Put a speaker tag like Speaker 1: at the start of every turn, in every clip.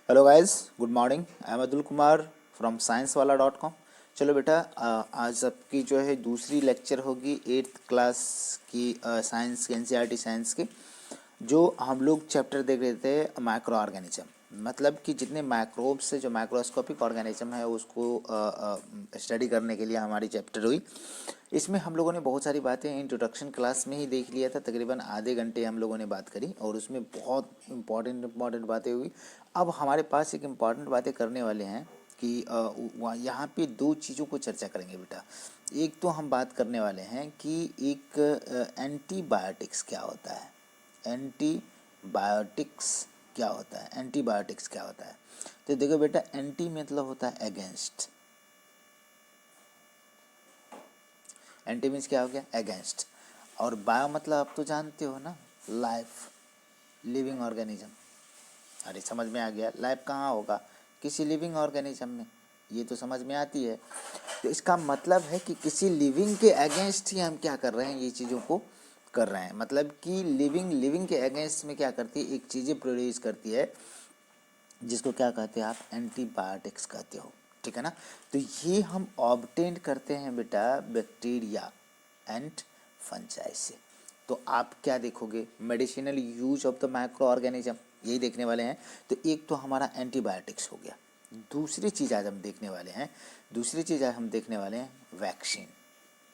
Speaker 1: Hello guys, good morning. I am Atul Kumar from sciencewala.com। चलो बेटा, आज आपकी जो है दूसरी लेक्चर होगी 8th क्लास की साइंस की, एनसीईआरटी साइंस की। जो हम लोग चैप्टर देख रहे थे माइक्रो ऑर्गेनिज्म, मतलब कि जितने माइक्रोब्स से जो माइक्रोस्कोपिक ऑर्गेनिज्म है उसको स्टडी करने के लिए हमारी चैप्टर हुई। इसमें हम लोगों ने बहुत सारी बातें इंट्रोडक्शन क्लास में ही देख लिया था, तकरीबन आधे घंटे हम लोगों ने बात करी और उसमें बहुत इम्पॉर्टेंट बातें हुई। अब हमारे पास एक इम्पॉर्टेंट बातें करने वाले हैं कि यहाँ पे दो चीज़ों को चर्चा करेंगे बेटा। एक तो हम बात करने वाले हैं कि एक एंटीबायोटिक्स क्या होता है। एंटीबायोटिक्स क्या होता है? एंटीबायोटिक्स क्या होता है? तो देखो बेटा, एंटी मतलब होता है अगेंस्ट। एंटी मीन्स क्या हो गया? अगेंस्ट। और बायो मतलब आप तो जानते हो ना, लाइफ, लिविंग ऑर्गेनिज्म। अरे समझ में आ गया, लाइफ कहाँ होगा? किसी लिविंग ऑर्गेनिज्म में। ये तो समझ में आती है। तो इसका मतलब है कि किसी लिविंग के अगेंस्ट ही हम क्या कर रहे हैं, ये चीज़ों को कर रहे हैं। मतलब कि लिविंग के अगेंस्ट में क्या करती है, एक चीज़ें प्रोड्यूस करती है जिसको क्या कहते हैं आप? एंटीबायोटिक्स कहते हो, ठीक है ना। तो ये हम ऑब्टेन करते हैं बेटा बैक्टीरिया एंड फंजाई से। तो आप क्या देखोगे? Medicinal use of the micro organism, यही देखने वाले हैं। तो एक तो हमारा एंटीबायोटिक्स हो गया। दूसरी चीज़ आज हम देखने वाले हैं, वैक्सीन।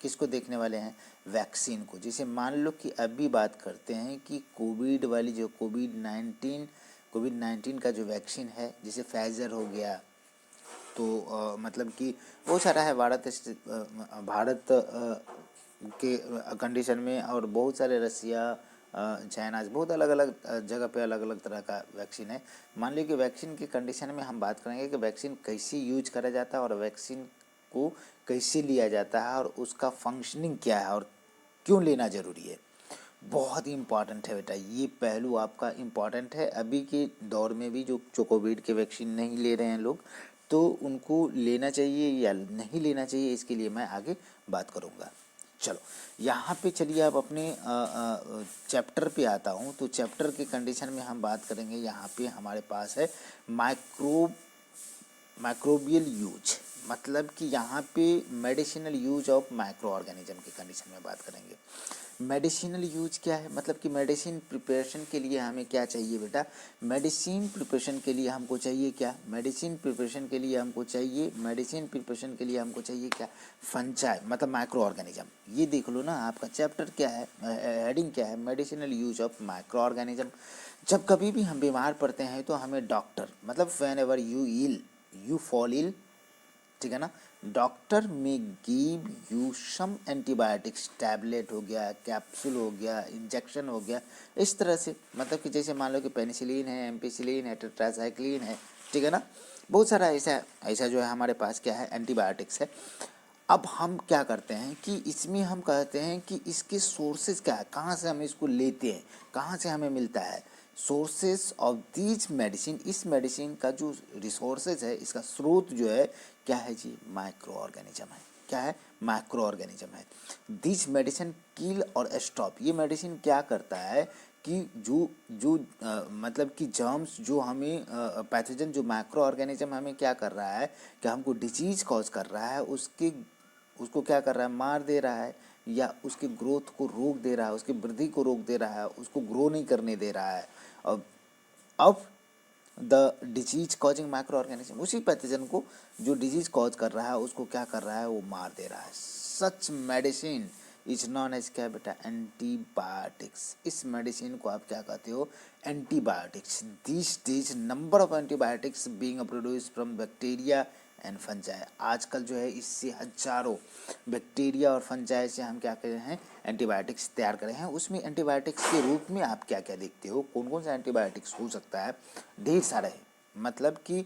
Speaker 1: किसको देखने वाले हैं? वैक्सीन को। जैसे मान लो कि अभी बात करते हैं कि कोविड वाली जो कोविड 19 का जो वैक्सीन है, जैसे फाइजर हो गया, तो मतलब कि बहुत सारा है भारत के कंडीशन में, और बहुत सारे रसिया, चाइना, बहुत अलग अलग जगह पे अलग अलग तरह का वैक्सीन है। मान लीजिए कि वैक्सीन की कंडीशन में हम बात करेंगे कि वैक्सीन कैसे यूज करा जाता है और वैक्सीन को कैसे लिया जाता है और उसका फंक्शनिंग क्या है और क्यों लेना ज़रूरी है। बहुत ही इम्पॉर्टेंट है बेटा, ये पहलू आपका इम्पॉर्टेंट है। अभी के दौर में भी जो कोविड के वैक्सीन नहीं ले रहे हैं लोग, तो उनको लेना चाहिए या नहीं लेना चाहिए, इसके लिए मैं आगे बात करूँगा। चलो यहाँ पे चलिए, आप अपने चैप्टर पे आता हूँ। तो चैप्टर के कंडीशन में हम बात करेंगे। यहाँ पे हमारे पास है माइक्रोबियल यूज, मतलब कि यहाँ पे medicinal use of micro organism की कंडीशन में बात करेंगे। मेडिसिनल यूज क्या है? मतलब कि मेडिसिन प्रिपरेशन के लिए हमें क्या चाहिए बेटा? मेडिसिन प्रिपरेशन के लिए हमको चाहिए क्या? मेडिसिन प्रिपरेशन के लिए हमको चाहिए क्या? फंजाई, मतलब माइक्रो ऑर्गेनिज्म। ये देख लो ना, आपका चैप्टर क्या है, हेडिंग क्या है? Medicinal use of micro organism. जब कभी भी हम बीमार पड़ते हैं तो हमें डॉक्टर, मतलब whenever you fall ill, ठीक है ना, doctor may give you some antibiotics, tablet हो गया, कैप्सूल हो गया, इंजेक्शन हो गया, इस तरह से। मतलब कि जैसे मान लो कि पेनिसिलिन है, एम्पिसिलिन है, टेट्रासाइक्लिन है, ठीक है ना। बहुत सारा ऐसा ऐसा जो है हमारे पास क्या है, एंटीबायोटिक्स है। अब हम क्या करते हैं कि इसमें हम कहते हैं कि इसके सोर्सेज क्या है, कहाँ से हम इसको लेते हैं, कहाँ से हमें मिलता है। सोर्सेज ऑफ दीज मेडिसिन, इस मेडिसिन का जो रिसोर्सेज है, इसका स्रोत जो है क्या है जी? माइक्रो ऑर्गेनिज्म है। क्या है? माइक्रो ऑर्गेनिज्म है। दिस मेडिसिन किल और स्टॉप, ये मेडिसिन क्या करता है कि जो जो मतलब कि जर्म्स जो हमें पैथोजन, जो माइक्रो ऑर्गेनिज्म हमें क्या कर रहा है कि हमको डिजीज कॉज कर रहा है, उसको क्या कर रहा है? मार दे रहा है, या उसकी ग्रोथ को रोक दे रहा है, उसकी वृद्धि को रोक दे रहा है, उसको ग्रो नहीं करने दे रहा है। अब the disease causing micro organism, उसी पैथोजन को जो डिजीज कॉज कर रहा है उसको क्या कर रहा है? वो मार दे रहा है। सच मेडिसिन इज नॉन एज क्या बेटा? एंटीबायोटिक्स। इस मेडिसिन को आप क्या कहते हो? Antibiotics. This days number of antibiotics being produce from bacteria and fungi. आजकल जो है इससे हजारों बैक्टीरिया और फंजाई से हम क्या कर रहे हैं? एंटीबायोटिक्स तैयार कर रहे हैं। उसमें एंटीबायोटिक्स के रूप में आप क्या क्या देखते हो? कौन कौन सा एंटीबायोटिक्स हो सकता है? ढेर सारे है। मतलब कि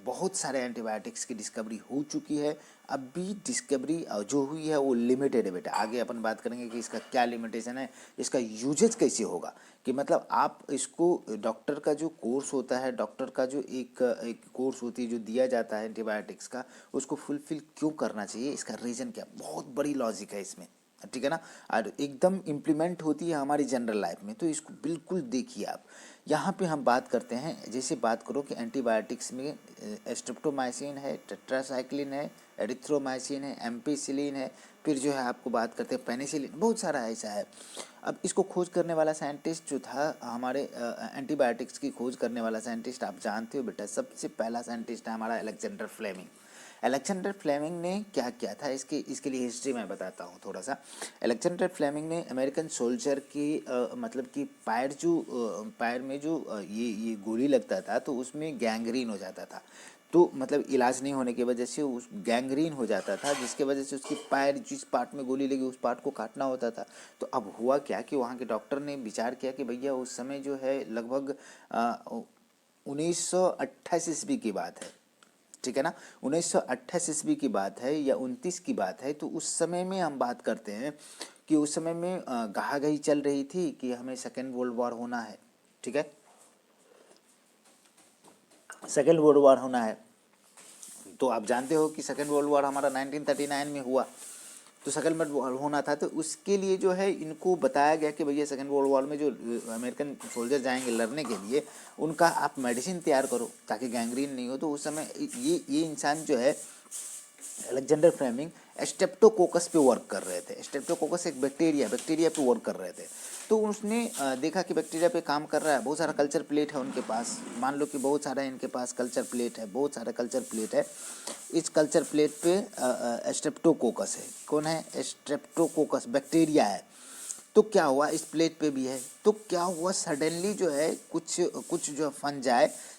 Speaker 1: बहुत सारे एंटीबायोटिक्स की डिस्कवरी हो चुकी है। अभी डिस्कवरी जो हुई है वो लिमिटेड है बेटा। आगे अपन बात करेंगे कि इसका क्या लिमिटेशन है, इसका यूजेज कैसे होगा। कि मतलब आप इसको, डॉक्टर का जो कोर्स होता है, डॉक्टर का जो एक कोर्स होती है जो दिया जाता है एंटीबायोटिक्स का, उसको फुलफिल क्यों करना चाहिए, इसका रीज़न क्या? बहुत बड़ी लॉजिक है इसमें। ठीक है ना, और एकदम इम्प्लीमेंट होती है हमारी जनरल लाइफ में। तो इसको बिल्कुल देखिए आप। यहाँ पे हम बात करते हैं, जैसे बात करो कि एंटीबायोटिक्स में स्ट्रेप्टोमाइसिन है, टेट्रासाइक्लिन है, एरिथ्रोमाइसिन है, एम्पिसिलिन है, फिर जो है आपको बात करते हैं पेनिसिलिन, बहुत सारा ऐसा है। अब इसको खोज करने वाला साइंटिस्ट जो था हमारे एंटीबायोटिक्स की खोज करने वाला साइंटिस्ट, आप जानते हो बेटा, सबसे पहला साइंटिस्ट है हमारा अलेक्जेंडर फ्लेमिंग। अलेक्जेंडर फ्लेमिंग ने क्या किया था, इसके लिए हिस्ट्री मैं बताता हूँ थोड़ा सा। अलेक्जेंडर फ्लेमिंग ने अमेरिकन सोल्जर की मतलब कि पैर में जो ये गोली लगता था तो उसमें गैंग्रीन हो जाता था। तो मतलब इलाज नहीं होने की वजह से उस गैंग्रीन हो जाता था, जिसके वजह से उसकी पैर जिस पार्ट में गोली लगी उस पार्ट को काटना होता था। तो अब हुआ क्या कि वहाँ के डॉक्टर ने विचार किया कि भैया उस समय जो है लगभग 1928 ईस्वी की बात है, ठीक है ना, 1928 ईस्वी की बात है या 29 की बात है। तो उस समय में हम बात करते हैं कि उस समय में कहागही चल रही थी कि हमें सेकेंड वर्ल्ड वॉर होना है, ठीक है, सेकेंड वर्ल्ड वॉर होना है। तो आप जानते हो कि सेकेंड वर्ल्ड वॉर हमारा 1939 में हुआ। तो सेकेंड वर्ल्ड वॉर होना था, तो उसके लिए जो है इनको बताया गया कि भैया सेकेंड वर्ल्ड वॉर में जो अमेरिकन सोल्जर जाएंगे लड़ने के लिए, उनका आप मेडिसिन तैयार करो ताकि गैंग्रीन नहीं हो। तो उस समय ये इंसान जो है अलेक्जेंडर फ्लेमिंग स्ट्रेप्टोकोकस पे वर्क कर रहे थे। स्ट्रेप्टोकोकस एक बैक्टीरिया पे वर्क कर रहे थे। तो उसने देखा कि बैक्टीरिया पे काम कर रहा है, बहुत सारा कल्चर प्लेट है उनके पास, मान लो कि बहुत सारा इनके पास कल्चर प्लेट है, बहुत सारा कल्चर प्लेट है। इस कल्चर प्लेट पे स्ट्रेप्टोकोकस है। कौन है? स्ट्रेप्टोकोकस बैक्टीरिया है। तो क्या हुआ, इस प्लेट पे भी है। तो क्या हुआ, सडनली जो है कुछ जो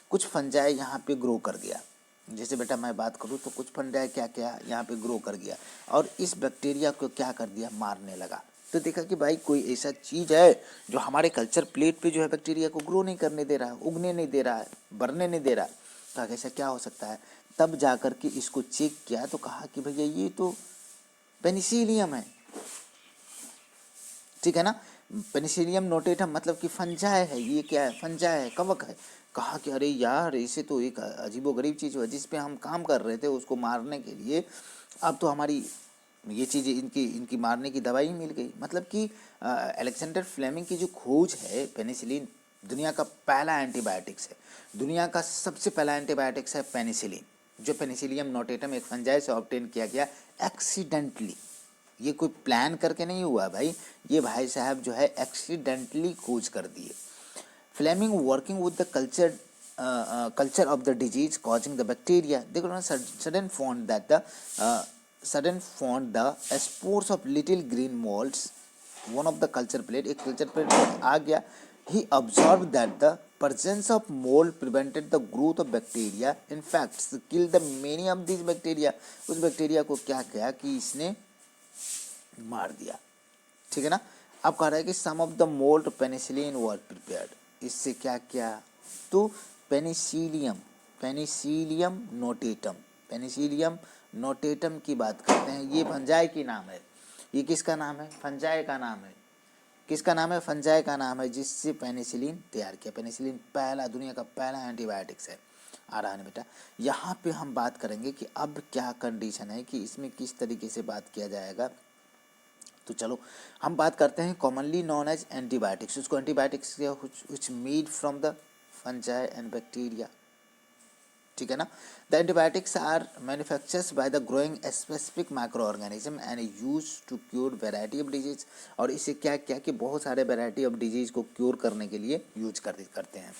Speaker 1: कुछ फंजाई यहाँ पे ग्रो कर गया। जैसे बेटा मैं बात करूँ तो कुछ फंजाई क्या क्या यहाँ पे ग्रो कर गया और इस बैक्टीरिया को क्या कर दिया, मारने लगा। तो देखा कि भाई कोई ऐसा चीज़ है जो हमारे कल्चर प्लेट पे जो है बैक्टीरिया को ग्रो नहीं करने दे रहा है, उगने नहीं दे रहा है, बढ़ने नहीं दे रहा। तो ऐसा क्या हो सकता है? तब जा कर के इसको चेक किया तो कहा कि भैया ये तो पेनिसिलियम है, ठीक है ना। पेनिसिलियम नोटेटम मतलब कि फंजाई है। ये क्या है? फंजाई है, कवक है। कहा कि अरे यार इसे तो एक अजीबोगरीब चीज़ है जिस पे हम काम कर रहे थे उसको मारने के लिए, अब तो हमारी ये चीज़ इनकी मारने की दवाई मिल गई। मतलब कि अलेक्जेंडर फ्लेमिंग की जो खोज है पेनिसिलिन, दुनिया का पहला एंटीबायोटिक्स है, दुनिया का सबसे पहला एंटीबायोटिक्स है पेनिसिलिन, जो पेनिसिलियम नोटेटम एक फंजाई से ऑब्टेन किया गया एक्सीडेंटली। ये कोई प्लान करके नहीं हुआ भाई, ये भाई साहब जो है एक्सीडेंटली खोज कर दिए। Fleming working with the culture of the disease causing the bacteria, देखो ना, sudden found the spores of little green moulds one of the culture plate, एक कल्चर प्लेट आ गया। He observe that the presence of mold prevented the growth of bacteria, in fact kill the many of these bacteria। उस bacteria को क्या किया कि इसने मार दिया, ठीक है ना। अब कह रहा है कि some of the mould penicillin were prepared, इससे क्या क्या, तो पेनिसिलियम नोटेटम की बात करते हैं। ये फंजाई की नाम है। ये किसका नाम है? फंजाई का नाम है। किसका नाम है? फंजाई का नाम है, जिससे पेनिसिलिन तैयार किया। पेनिसिलिन पहला, दुनिया का पहला एंटीबायोटिक्स है। आ रहा है बेटा। यहाँ पे हम बात करेंगे कि अब क्या कंडीशन है कि इसमें किस तरीके से बात किया जाएगा। तो चलो हम बात करते हैं कॉमनली नॉन एज एंटीबायोटिक्स। उसको antibiotics which made from the fungi and bacteria, ठीक है ना। The antibiotics are manufactures by the growing specific micro organism and used to cure variety of disease. और इससे क्या क्या कि बहुत सारे वेराइटी ऑफ डिजीज को क्योर करने के लिए यूज करते हैं।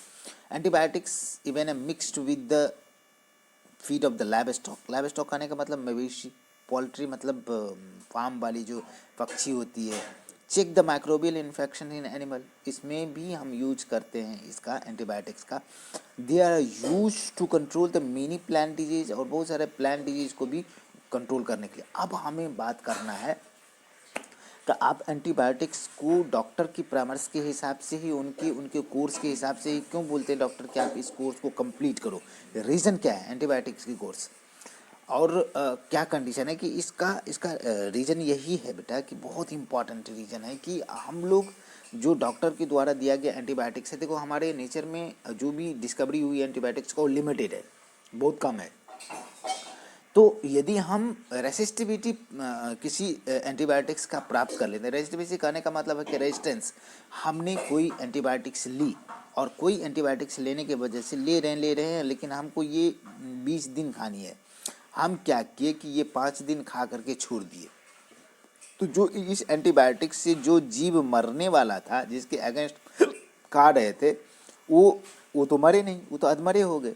Speaker 1: Antibiotics even a mixed with the feed of the lab stock. Lab stock आने का मतलब मवेशी, पोल्ट्री मतलब फार्म वाली जो पक्षी होती है। Check the microbial infection in animal, इसमें भी हम यूज करते हैं इसका एंटीबायोटिक्स का। They are used to control the many plant disease, और बहुत सारे प्लांट डिजीज को भी कंट्रोल करने के लिए। अब हमें बात करना है तो आप एंटीबायोटिक्स को डॉक्टर की परामर्श के हिसाब से ही, उनके कोर्स के हिसाब से ही क्यों बोलते हैं डॉक्टर कि आप इस कोर्स को कंप्लीट करो। रीज़न क्या है एंटीबायोटिक्स की कोर्स, और क्या कंडीशन है कि इसका रीज़न यही है बेटा कि बहुत इंपॉर्टेंट रीज़न है कि हम लोग जो डॉक्टर के द्वारा दिया गया एंटीबायोटिक्स है, देखो हमारे नेचर में जो भी डिस्कवरी हुई एंटीबायोटिक्स का वो लिमिटेड है, बहुत कम है। तो यदि हम रेसिस्टिविटी किसी एंटीबायोटिक्स का प्राप्त कर लेते हैं, रेसिस्टिविटी कहने का मतलब है कि रेजिस्टेंस, हमने कोई एंटीबायोटिक्स ली और कोई एंटीबायोटिक्स लेने के वजह से ले रहे हैं लेकिन हमको ये 20 दिन खानी है, हम क्या किए कि ये 5 दिन खा करके छोड़ दिए, तो जो इस एंटीबायोटिक्स से जो जीव मरने वाला था, जिसके अगेंस्ट खा रहे थे, वो तो मरे नहीं, वो तो अधमरे हो गए,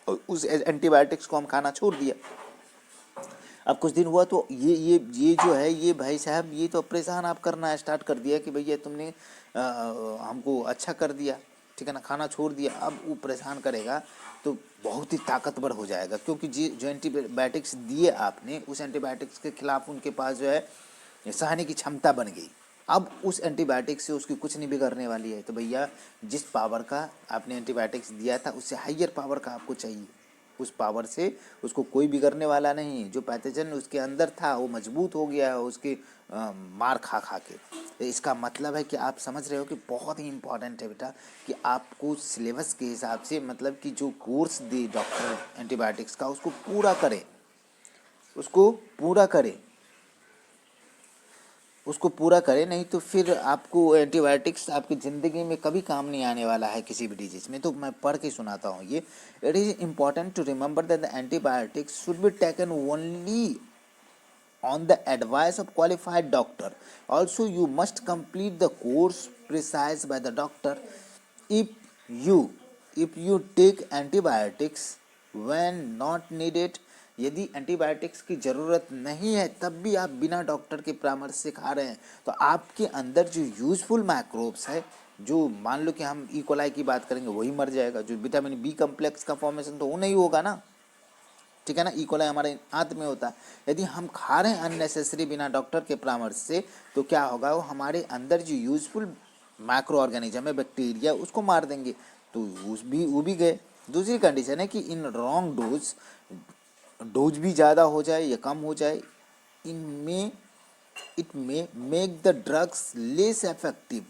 Speaker 1: और उस एंटीबायोटिक्स को हम खाना छोड़ दिया। अब कुछ दिन हुआ तो ये जो है, ये भाई साहब ये तो परेशान आप करना स्टार्ट कर दिया कि भैया तुमने हमको अच्छा कर दिया, ठीक है ना, खाना छोड़ दिया। अब वो परेशान करेगा तो बहुत ही ताकतवर हो जाएगा, क्योंकि जो एंटीबायोटिक्स दिए आपने, उस एंटीबायोटिक्स के खिलाफ उनके पास जो है सहने की क्षमता बन गई। अब उस एंटीबायोटिक से उसकी कुछ नहीं बिगड़ने वाली है। तो भैया जिस पावर का आपने एंटीबायोटिक्स दिया था उससे हाइयर पावर का आपको चाहिए, उस पावर से उसको कोई बिगड़ने वाला नहीं। जो पैथोजन उसके अंदर था वो मजबूत हो गया है उसके मार खा खा के। तो इसका मतलब है कि आप समझ रहे हो कि बहुत ही इम्पॉर्टेंट है बेटा कि आपको सिलेबस के हिसाब से, मतलब कि जो कोर्स दे डॉक्टर एंटीबायोटिक्स का, उसको पूरा करें, उसको पूरा करें, उसको पूरा करें, नहीं तो फिर आपको एंटीबायोटिक्स आपकी ज़िंदगी में कभी काम नहीं आने वाला है किसी भी डिजीज़ में। तो मैं पढ़ के सुनाता हूँ ये। It is important to remember that the antibiotics should be taken only on the advice of qualified doctor. Also you must complete the course prescribed by the doctor. if you if you take antibiotics when not needed, यदि antibiotics की ज़रूरत नहीं है तब भी आप बिना doctor के परामर्श से खा रहे हैं, तो आपके अंदर जो यूजफुल माइक्रोब्स है, जो मान लो कि हम इकोलाई की बात करेंगे वही मर जाएगा, जो विटामिन बी कम्प्लेक्स का फॉर्मेशन तो वो नहीं होगा ना, ठीक है ना। इकोलाई हमारे आंत में होता है। यदि हम खा रहे हैं अननेसेसरी बिना डॉक्टर के परामर्श से, तो क्या होगा, वो हमारे अंदर जो यूजफुल माइक्रो ऑर्गेनिज्म है, बैक्टीरिया, उसको मार देंगे, तो वो भी गए। दूसरी कंडीशन है कि इन रॉन्ग डोज भी ज़्यादा हो जाए या कम हो जाए, इनमें it may make the drugs less effective.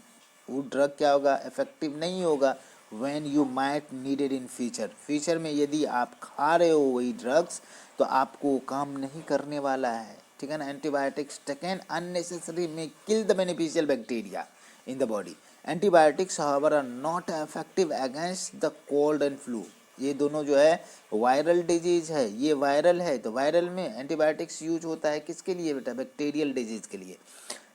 Speaker 1: वो ड्रग क्या होगा, इफेक्टिव नहीं होगा। When you might needed in future में यदि आप खा रहे हो वही ड्रग्स, तो आपको काम नहीं करने वाला है, ठीक है ना। Antibiotics taken unnecessary may kill the beneficial bacteria in the body. Antibiotics however are not effective against the cold and flu. ये दोनों जो है वायरल डिजीज है, ये वायरल है, तो वायरल में एंटीबायोटिक्स यूज होता है किसके लिए बेटा, बैक्टीरियल डिजीज के लिए।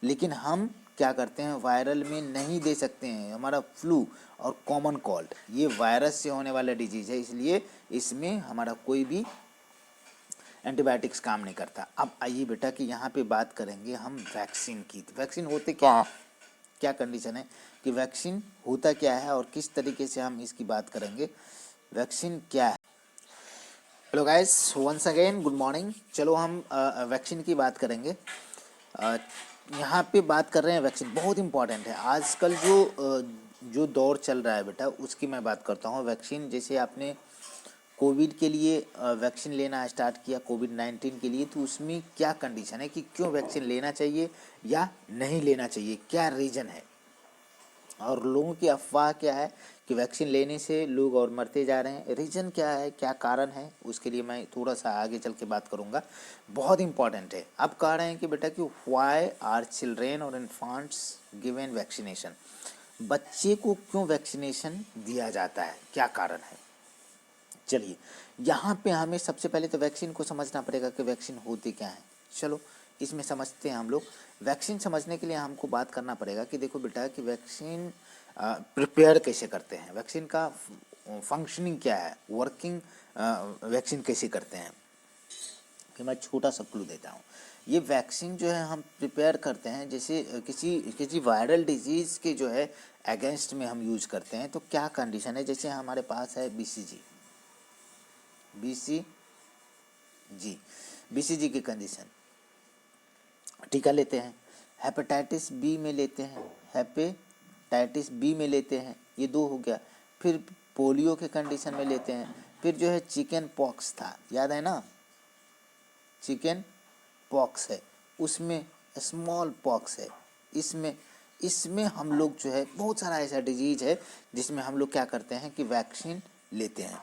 Speaker 1: लेकिन हम क्या करते हैं, वायरल में नहीं दे सकते हैं। हमारा फ्लू और कॉमन कोल्ड ये वायरस से होने वाला डिजीज है, इसलिए इसमें हमारा कोई भी एंटीबायोटिक्स काम नहीं करता। अब आइए बेटा कि यहाँ पे बात करेंगे हम वैक्सीन की। वैक्सीन होते क्या कंडीशन है कि वैक्सीन होता क्या है और किस तरीके से हम इसकी बात करेंगे। वैक्सीन क्या है। Hello guys, once again good morning. चलो हम वैक्सीन की बात करेंगे। यहाँ पे बात कर रहे हैं वैक्सीन, बहुत इंपॉर्टेंट है आजकल जो दौर चल रहा है बेटा, उसकी मैं बात करता हूँ। वैक्सीन जैसे आपने कोविड के लिए वैक्सीन लेना स्टार्ट किया, कोविड-19 के लिए, तो उसमें क्या कंडीशन है कि क्यों वैक्सीन लेना चाहिए या नहीं लेना चाहिए, क्या रीज़न है, और लोगों की अफवाह क्या है कि वैक्सीन लेने से लोग और मरते जा रहे हैं, रीज़न क्या है, क्या कारण है, उसके लिए मैं थोड़ा सा आगे चल के बात करूँगा। बहुत इंपॉर्टेंट है। अब कह रहे हैं कि बेटा कि व्हाई आर चिल्ड्रेन और इन्फांट्स गिवन वैक्सीनेशन, बच्चे को क्यों वैक्सीनेशन दिया जाता है, क्या कारण है। चलिए यहाँ पे हमें सबसे पहले तो वैक्सीन को समझना पड़ेगा कि वैक्सीन होती क्या है। चलो इसमें समझते हैं हम लोग। वैक्सीन समझने के लिए हमको बात करना पड़ेगा कि देखो बेटा कि वैक्सीन प्रिपेयर कैसे करते हैं, वैक्सीन का फंक्शनिंग क्या है, वर्किंग वैक्सीन कैसे करते हैं। कि मैं छोटा सा क्लू देता हूँ। ये वैक्सीन जो है हम प्रिपेयर करते हैं जैसे किसी वायरल डिजीज़ के जो है अगेंस्ट में हम यूज करते हैं। तो क्या कंडीशन है, जैसे हमारे पास है बीसीजी की कंडीशन, टीका लेते हैं। हेपेटाइटिस बी में लेते हैं, ये 2 हो गया। फिर पोलियो के कंडीशन में लेते हैं। फिर जो है चिकन पॉक्स था, याद है ना, चिकन पॉक्स है, उसमें स्मॉल पॉक्स है। इसमें हम लोग जो है बहुत सारा ऐसा डिजीज है जिसमें हम लोग क्या करते हैं कि वैक्सीन लेते हैं।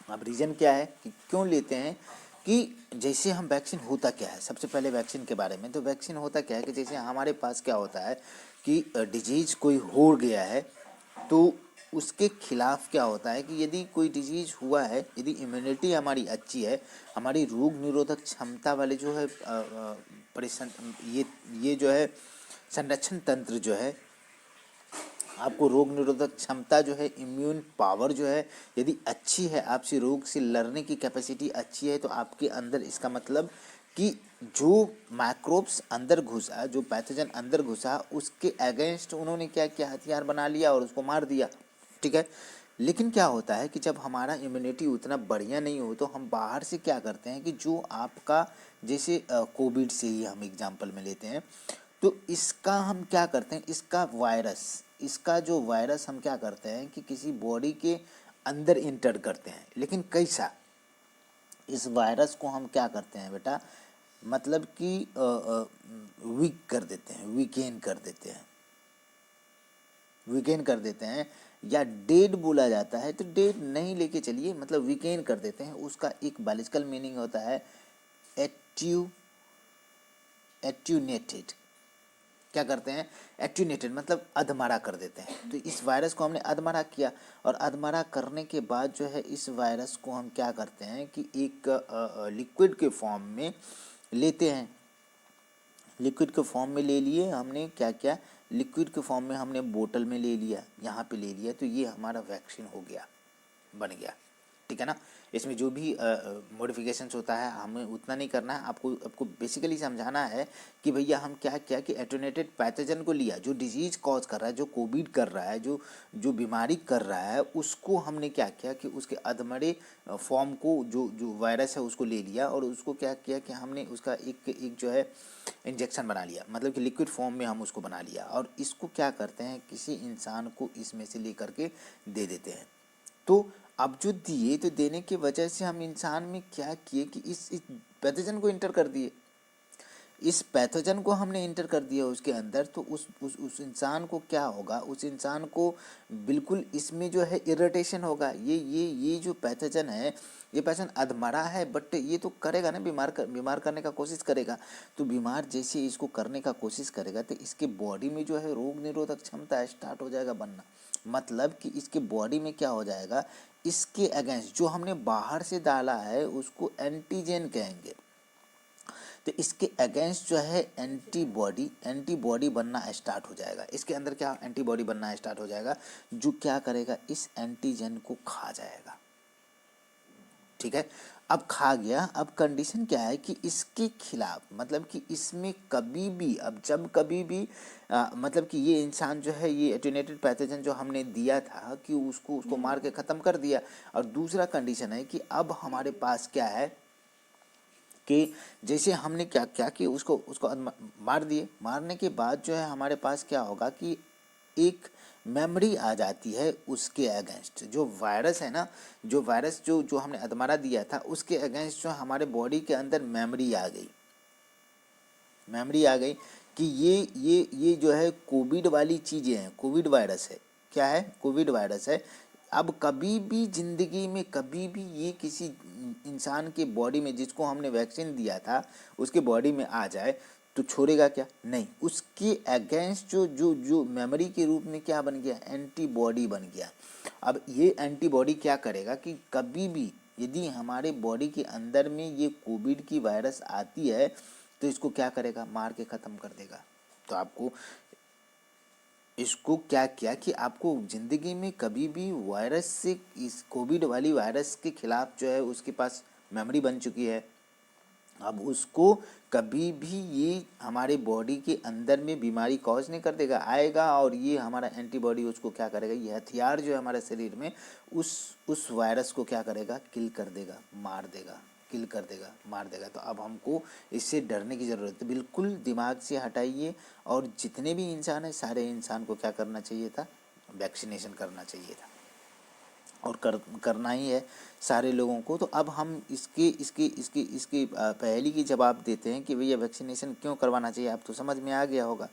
Speaker 1: अब रीज़न क्या है कि क्यों लेते हैं कि जैसे हम वैक्सीन होता क्या है, सबसे पहले वैक्सीन के बारे में, तो वैक्सीन होता क्या है कि जैसे हमारे पास क्या होता है कि डिजीज़ कोई हो गया है तो उसके खिलाफ क्या होता है कि यदि कोई डिजीज़ हुआ है, यदि इम्यूनिटी हमारी अच्छी है, हमारी रोग निरोधक क्षमता वाले जो है परिसं ये जो है संरक्षण तंत्र जो है, आपको रोग निरोधक क्षमता जो है, इम्यून पावर जो है यदि अच्छी है, आपसे रोग से लड़ने की कैपेसिटी अच्छी है, तो आपके अंदर इसका मतलब कि जो माइक्रोब्स अंदर घुसा, जो पैथोजन अंदर घुसा, उसके अगेंस्ट उन्होंने क्या किया, हथियार बना लिया और उसको मार दिया। ठीक है। लेकिन क्या होता है कि जब हमारा इम्यूनिटी उतना बढ़िया नहीं हो तो हम बाहर से क्या करते हैं कि जो आपका, जैसे कोविड से ही हम एग्जांपल में लेते हैं, तो इसका हम क्या करते हैं, इसका जो वायरस हम क्या करते हैं कि किसी बॉडी के अंदर इंटर करते हैं। लेकिन कैसा, इस वायरस को हम क्या करते हैं बेटा, मतलब कि वीक कर देते हैं, वीकेन कर देते हैं, या डेड बोला जाता है, तो डेड नहीं लेके चलिए, मतलब वीकेन कर देते हैं। उसका एक बायोलॉजिकल मीनिंग होता है एट्यूनेटेड। क्या करते हैं, एट्यूनेटेड मतलब अधमरा कर देते हैं। तो इस वायरस को हमने अधमरा किया, और अधमरा करने के बाद जो है इस वायरस को हम क्या करते हैं कि एक लिक्विड के फॉर्म में लेते हैं। लिक्विड के फॉर्म में ले लिए हमने, क्या क्या, लिक्विड के फॉर्म में हमने बोतल में ले लिया, यहाँ पे ले लिया, तो ये हमारा वैक्सीन हो गया, बन गया। ठीक है ना। इसमें जो भी मॉडिफिकेशंस होता है हमें उतना नहीं करना है, आपको बेसिकली समझाना है कि भैया हम क्या किया कि एटोनेटेड पैथोजन को लिया, जो डिजीज कॉज कर रहा है, जो कोविड कर रहा है, जो बीमारी कर रहा है, उसको हमने क्या किया कि उसके अधमरे फॉर्म को, जो वायरस है उसको ले लिया, और उसको क्या किया कि हमने उसका एक जो है इंजेक्शन बना लिया, मतलब कि लिक्विड फॉर्म में हम उसको बना लिया, और इसको क्या करते हैं, किसी इंसान को इसमें से ले करके दे देते हैं। तो अब जो दिए, तो देने की वजह से हम इंसान में क्या किए कि इस पैथोजन को इंटर कर दिए, इस पैथोजन को हमने इंटर कर दिया उसके अंदर, तो उस इंसान को क्या होगा, उस इंसान को बिल्कुल इसमें जो है इरिटेशन होगा। ये जो पैथोजन है, ये पैथोजन अधमरा है, बट ये तो करेगा ना, बीमार करने का कोशिश करेगा। तो बीमार जैसे इसको करने का कोशिश करेगा, तो इसके बॉडी में जो है रोग निरोधक क्षमता स्टार्ट हो जाएगा बनना। मतलब कि इसके बॉडी में क्या हो जाएगा, इसके अगेंस्ट जो हमने बाहर से डाला है उसको एंटीजन कहेंगे, तो इसके अगेंस्ट जो है एंटीबॉडी बनना स्टार्ट हो जाएगा। इसके अंदर क्या एंटीबॉडी बनना स्टार्ट हो जाएगा, जो क्या करेगा, इस एंटीजन को खा जाएगा। ठीक है। अब खा गया, अब कंडीशन क्या है कि इसके खिलाफ, मतलब कि इसमें कभी भी, अब जब कभी भी मतलब कि ये इंसान जो है, ये एटेन्यूएटेड पैथोजन जो हमने दिया था कि उसको मार के ख़त्म कर दिया। और दूसरा कंडीशन है कि अब हमारे पास क्या है कि जैसे हमने क्या क्या कि उसको मार दिए, मारने के बाद जो है हमारे पास क्या होगा कि एक मेमोरी आ जाती है उसके अगेंस्ट, जो वायरस है ना, जो वायरस जो हमने अधमरा दिया था उसके अगेंस्ट जो हमारे बॉडी के अंदर मेमोरी आ गई कि ये जो है कोविड वाली चीज़ें हैं, कोविड वायरस है, क्या है, कोविड वायरस है। अब कभी भी ज़िंदगी में कभी भी ये किसी इंसान के बॉडी में, जिसको हमने वैक्सीन दिया था, उसके बॉडी में आ जाए तो छोड़ेगा क्या, नहीं, उसके अगेंस्ट जो मेमोरी के रूप में क्या बन गया, एंटीबॉडी बन गया। अब ये एंटीबॉडी क्या करेगा कि कभी भी यदि हमारे बॉडी के अंदर में ये कोविड की वायरस आती है, तो इसको क्या करेगा, मार के ख़त्म कर देगा। तो आपको इसको क्या किया कि आपको ज़िंदगी में कभी भी वायरस से, इस कोविड वाली वायरस के खिलाफ जो है उसके पास मेमोरी बन चुकी है। अब उसको कभी भी ये हमारे बॉडी के अंदर में बीमारी कॉज नहीं कर देगा, आएगा और ये हमारा एंटीबॉडी उसको क्या करेगा, ये हथियार जो है हमारे शरीर में उस वायरस को क्या करेगा, किल कर देगा, मार देगा, किल कर देगा, मार देगा। तो अब हमको इससे डरने की ज़रूरत है, बिल्कुल दिमाग से हटाइए। और जितने भी इंसान हैं, सारे इंसान को क्या करना चाहिए था, वैक्सीनेशन करना चाहिए था, और करना ही है सारे लोगों को। तो अब हम इसकी पहली की जवाब देते हैं कि भैया वैक्सीनेशन क्यों करवाना चाहिए, आप तो समझ में आ गया होगा।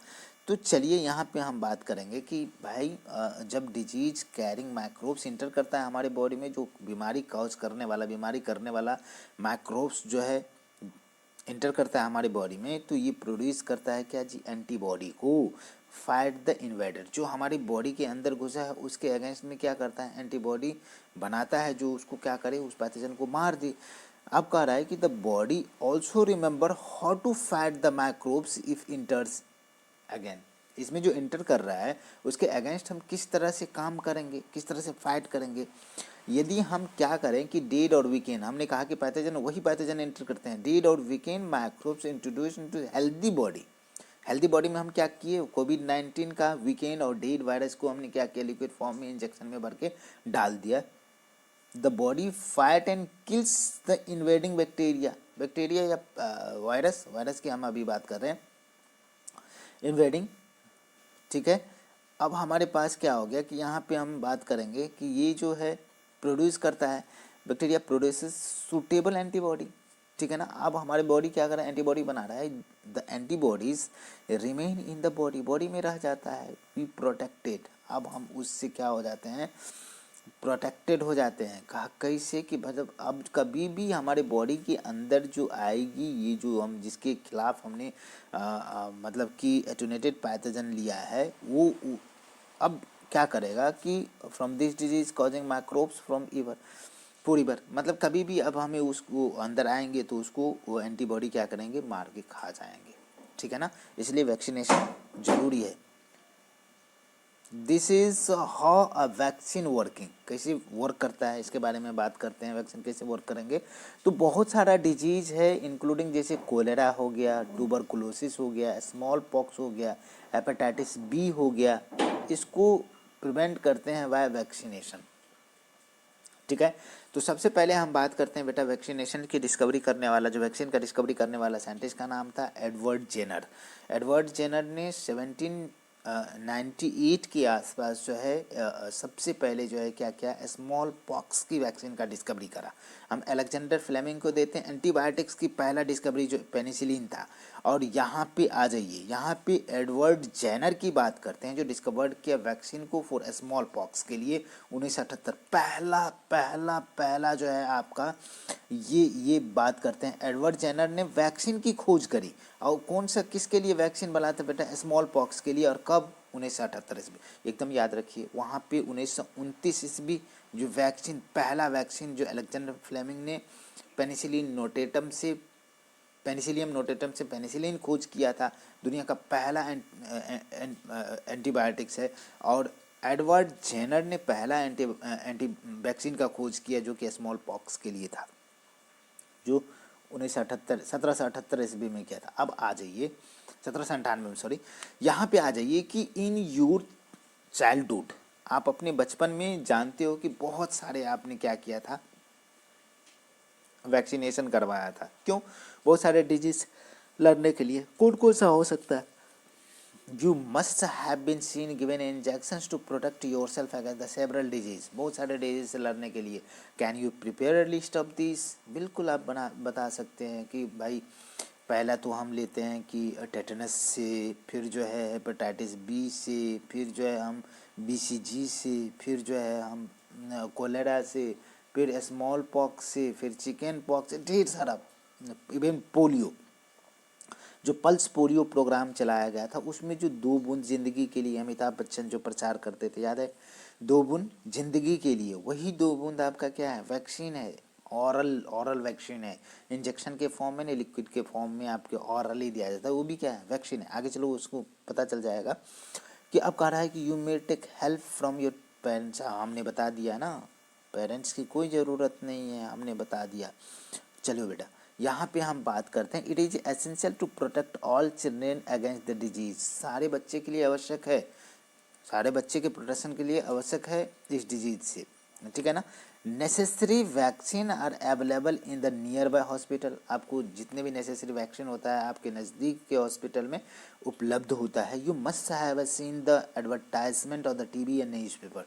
Speaker 1: तो चलिए यहाँ पे हम बात करेंगे कि भाई जब डिजीज कैरिंग माइक्रोब्स इंटर करता है हमारे बॉडी में, जो बीमारी करने वाला माइक्रोब्स जो है इंटर करता है हमारे बॉडी में, तो ये प्रोड्यूस करता है क्या जी, एंटीबॉडी को फाइट द इन्वेडर। जो हमारी बॉडी के अंदर घुसा है उसके अगेंस्ट में क्या करता है, एंटीबॉडी बनाता है जो उसको क्या करे, उस पैथोजन को मार दे। अब कह रहा है कि the body also remember how to fight the microbes if enters again. इसमें जो इंटर कर रहा है उसके अगेंस्ट हम किस तरह से काम करेंगे, किस तरह से फाइट करेंगे। यदि हम क्या करें कि डेड और वीकेन, हमने कहा कि पैथोजन वही पैथोजन एंटर करते हैं, डेड और weakened microbes introduce into healthy body. Healthy body में हम क्या किए, कोविड-19 का वीकेन और डेड वायरस को हमने क्या किया, लिक्विड फॉर्म में इंजेक्शन में भर के डाल दिया। The body fight and kills the invading bacteria या वायरस की हम अभी बात कर रहे हैं, इन्वेडिंग, ठीक है। अब हमारे पास क्या हो गया कि यहाँ पे हम बात करेंगे कि ये जो है प्रोड्यूस करता है, बैक्टीरिया प्रोड्यूसेस सूटेबल एंटीबॉडी, ठीक है ना। अब हमारे बॉडी क्या कर रहा है, एंटीबॉडी बना रहा है। The antibodies remain in the body में रह जाता है, बी प्रोटेक्टेड। अब हम उससे क्या हो जाते हैं, प्रोटेक्टेड हो जाते हैं। कहा कैसे कि मतलब अब कभी भी हमारे बॉडी के अंदर जो आएगी, ये जो हम जिसके खिलाफ हमने मतलब कि एटोनेटेड पैथोजन लिया है, वो अब क्या करेगा कि from this disease causing microbes from ever, मतलब कभी भी अब हमें उसको अंदर आएंगे तो उसको वो एंटीबॉडी क्या करेंगे, मार के खा जाएंगे, ठीक है ना। इसलिए वैक्सीनेशन जरूरी है। This is how a vaccine working, कैसे वर्क करता है इसके बारे में बात करते हैं। वैक्सीन कैसे वर्क करेंगे, तो बहुत सारा डिजीज है इंक्लूडिंग जैसे कोलेरा हो गया, ट्यूबरकुलोसिस हो गया, स्मॉल पॉक्स हो गया, हेपेटाइटिस बी हो गया, इसको प्रिवेंट करते हैं बाय वैक्सीनेशन, ठीक है। तो सबसे पहले हम बात करते हैं बेटा वैक्सीनेशन की डिस्कवरी करने वाला, जो वैक्सीन का डिस्कवरी करने वाला साइंटिस्ट का नाम था एडवर्ड जेनर। एडवर्ड जेनर ने 1798 के आसपास जो है सबसे पहले जो है क्या किया, स्मॉल पॉक्स की वैक्सीन का डिस्कवरी करा। हम अलेक्जेंडर फ्लेमिंग को देते हैं। एंटीबायोटिक्स की पहला डिस्कवरी जो पेनिसिलिन था। और यहाँ पे आ जाइए, यहाँ पे एडवर्ड जेनर की बात करते हैं जो डिस्कवर्ड किया वैक्सीन को फॉर स्मॉल पॉक्स के लिए 1978। पहला पहला पहला जो है आपका ये बात करते हैं, एडवर्ड जेनर ने वैक्सीन की खोज करी। और कौन सा किसके लिए वैक्सीन बनाते थे बेटा, स्मॉल पॉक्स के लिए। और कब, 1978 ईस्वी, एकदम याद रखिए। वहाँ पे 1929 ईस्वी जो वैक्सीन, पहला वैक्सीन जो अलेक्जेंडर फ्लेमिंग ने पेनिसिलियम नोटेटम से पेनिसिलिन खोज किया था, दुनिया का पहला एंटीबायोटिक्स है। और एडवर्ड जेनर ने पहला एंटी वैक्सीन का खोज किया जो कि स्मॉल पॉक्स के लिए था, जो 1778 ईस्वी में किया था। अब आ जाइए 1798 में, सॉरी, यहाँ पे आ जाइए कि इन योर चाइल्डहुड, आप अपने बचपन में जानते हो कि बहुत सारे आपने क्या किया था, वैक्सीनेशन करवाया था। क्यों, बहुत सारे डिजीज लड़ने के लिए। कौन सा हो सकता है, You must have been seen given injections to protect yourself against the several disease, बहुत सारे डिजीज से लड़ने के लिए। Can you preparedly stop these? बिल्कुल आप बता सकते हैं कि भाई पहला तो हम लेते हैं कि टेटनस से, फिर जो है हेपेटाइटिस बी से, फिर जो है हम BCG से, फिर जो है हम कोलेरा से, फिर स्मॉल पॉक्स से, फिर चिकन पॉक्स से, ढेर सारा, इवन पोलियो। जो पल्स पोलियो प्रोग्राम चलाया गया था उसमें जो 2 बूंद जिंदगी के लिए अमिताभ बच्चन जो प्रचार करते थे, याद है, 2 बूंद जिंदगी के लिए, वही 2 बूंद आपका क्या है, वैक्सीन है। ऑरल वैक्सीन है, इंजेक्शन के फॉर्म में नहीं, लिक्विड के फॉर्म में आपके ऑरली दिया जाता है, वो भी क्या है, वैक्सीन है। आगे चलो उसको पता चल जाएगा। कि अब कह रहा है कि you may take help from your parents, हमने बता दिया ना, पेरेंट्स की कोई ज़रूरत नहीं है, हमने बता दिया। चलो बेटा यहाँ पे हम बात करते हैं, it is essential to protect all children against the disease, सारे बच्चे के लिए आवश्यक है, सारे बच्चे के प्रोटेक्शन के लिए आवश्यक है इस डिजीज से, ठीक है ना। Necessary vaccine are available in the nearby hospital, आपको जितने भी नेसेसरी वैक्सीन होता है आपके नज़दीक के हॉस्पिटल में उपलब्ध होता है। You must have seen the advertisement of the TV and newspaper,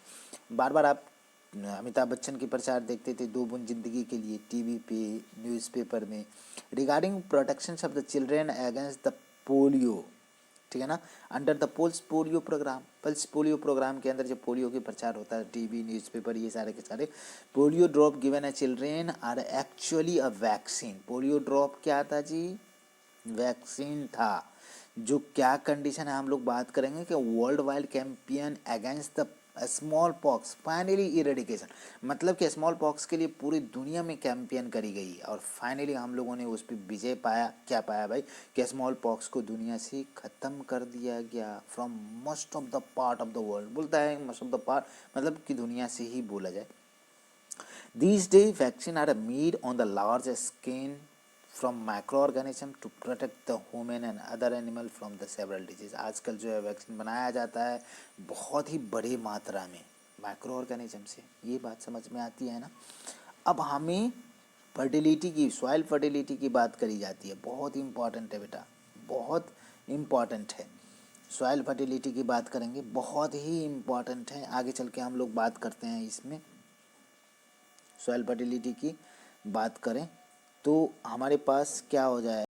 Speaker 1: बार बार आप अमिताभ बच्चन की प्रचार देखते थे 2 बूंद जिंदगी के लिए टीवी पे, न्यूज़पेपर में, regarding protection of the children against the polio, ठीक है ना। Under the pulse polio program के अंदर जब पोलियो के प्रचार होता है, टीवी, न्यूज़पेपर, ये सारे के सारे, polio drop given a children are actually a vaccine. Polio drop क्या था जी? वैक्सीन था। जो क्या कंडीशन है हम लोग बात करेंगे कि world wide campaign against the small pox finally eradication, मतलब कि स्मॉल पॉक्स के लिए पूरी दुनिया में कैंपेन करी गई और फाइनली हम लोगों ने उस पर विजय पाया। क्या पाया भाई? कि स्मॉल पॉक्स को दुनिया से ख़त्म कर दिया गया from most of the part of the world. बोलता है मोस्ट ऑफ द पार्ट, मतलब कि दुनिया से ही बोला जाए। These days, vaccines are made on the large scale from microorganisms to protect the human and other animal from the several disease। आजकल जो है वैक्सीन बनाया जाता है बहुत ही बड़ी मात्रा में माइक्रो ऑर्गेनिज्म से। ये बात समझ में आती है ना। अब हमें फर्टिलिटी की, सॉइल फर्टिलिटी की बात करी जाती है, बहुत इम्पॉर्टेंट है बेटा, बहुत इम्पॉर्टेंट है। सॉइल फर्टिलिटी की बात करेंगे, बहुत ही इम्पॉर्टेंट है। आगे चल के हम लोग बात करते हैं इसमें सॉइल फर्टिलिटी की बात करें तो हमारे पास क्या हो जाए